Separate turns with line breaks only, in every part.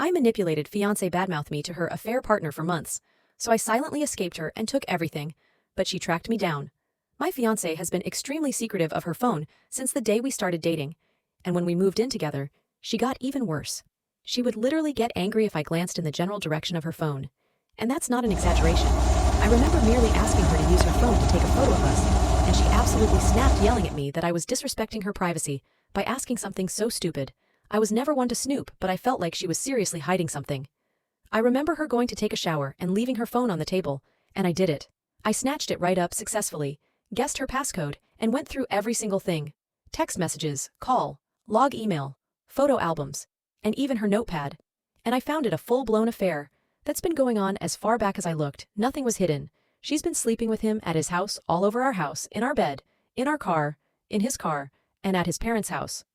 My manipulated fiancée badmouthed me to her affair partner for months, so I silently escaped her and took everything, but she tracked me down. My fiancée has been extremely secretive of her phone since the day we started dating, and when we moved in together, she got even worse. She would literally get angry if I glanced in the general direction of her phone. And that's not an exaggeration. I remember merely asking her to use her phone to take a photo of us, and she absolutely snapped, yelling at me that I was disrespecting her privacy by asking something so stupid. I was never one to snoop, but I felt like she was seriously hiding something. I remember her going to take a shower and leaving her phone on the table, and I did it. I snatched it right up successfully, guessed her passcode, and went through every single thing. Text messages, call, log email, photo albums, and even her notepad. And I found it a full-blown affair that's been going on as far back as I looked. Nothing was hidden. She's been sleeping with him at his house, all over our house, in our bed, in our car, in his car, and at his parents' house.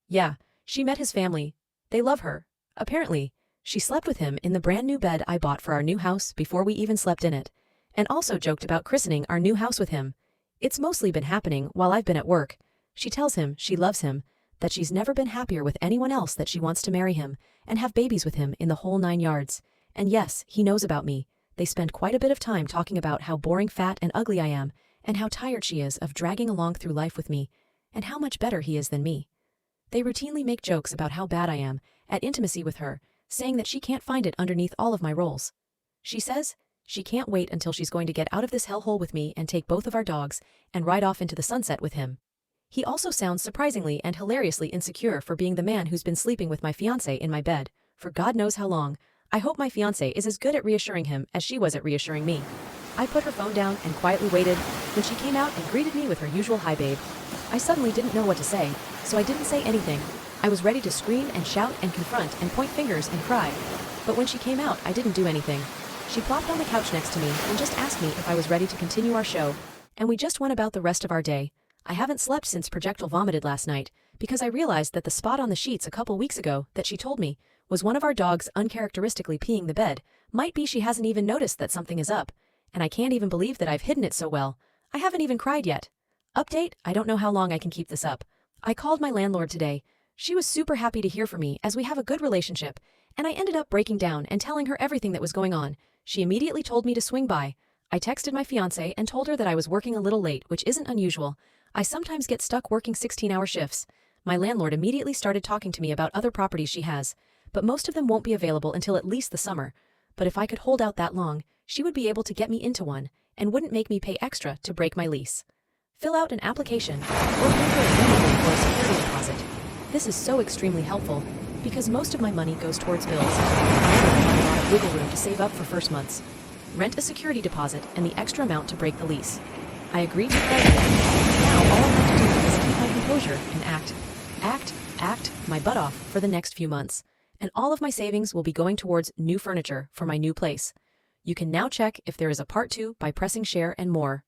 Yeah, she met his family. They love her. Apparently, she slept with him in the brand new bed I bought for our new house before we even slept in it, and also joked about christening our new house with him. It's mostly been happening while I've been at work. She tells him she loves him, that she's never been happier with anyone else, that she wants to marry him and have babies with him in the whole 9 yards. And yes, he knows about me. They spend quite a bit of time talking about how boring, fat, and ugly I am, and how tired she is of dragging along through life with me, and how much better he is than me. They routinely make jokes about how bad I am at intimacy with her, saying that she can't find it underneath all of my roles. She says she can't wait until she's going to get out of this hellhole with me and take both of our dogs and ride off into the sunset with him. He also sounds surprisingly and hilariously insecure for being the man who's been sleeping with my fiancé in my bed for God knows how long. I hope my fiancé is as good at reassuring him as she was at reassuring me. I put her phone down and quietly waited when she came out and greeted me with her usual "Hi, babe." I suddenly didn't know what to say, so I didn't say anything. I was ready to scream and shout and confront and point fingers and cry. But when she came out, I didn't do anything. She plopped on the couch next to me and just asked me if I was ready to continue our show, and we just went about the rest of our day. I haven't slept since projectile vomited last night, because I realized that the spot on the sheets a couple weeks ago that she told me was one of our dogs uncharacteristically peeing the bed. Might be she hasn't even noticed that something is up, and I can't even believe that I've hidden it so well. I haven't even cried yet. Update: I don't know how long I can keep this up. I called my landlord today. She was super happy to hear from me as we have a good relationship, and I ended up breaking down and telling her everything that was going on. She immediately told me to swing by. I texted my fiancé and told her that I was working a little late, which isn't unusual. I sometimes get stuck working 16-hour shifts. My landlord immediately started talking to me about other properties she has, but most of them won't be available until at least the summer. But if I could hold out that long, she would be able to get me into one and wouldn't make me pay extra to break my lease. Fill out an application or pay for a security deposit. This is so extremely helpful because most of my money goes towards bills. I don't have a lot of wiggle room to save up for first months. Rent a security deposit and the extra amount to break the lease. I agreed to pay. Now all I have to do is keep my composure and act my butt off for the next few months. And all of my savings will be going towards new furniture for my new place. You can now check if there is a part 2 by pressing share and more.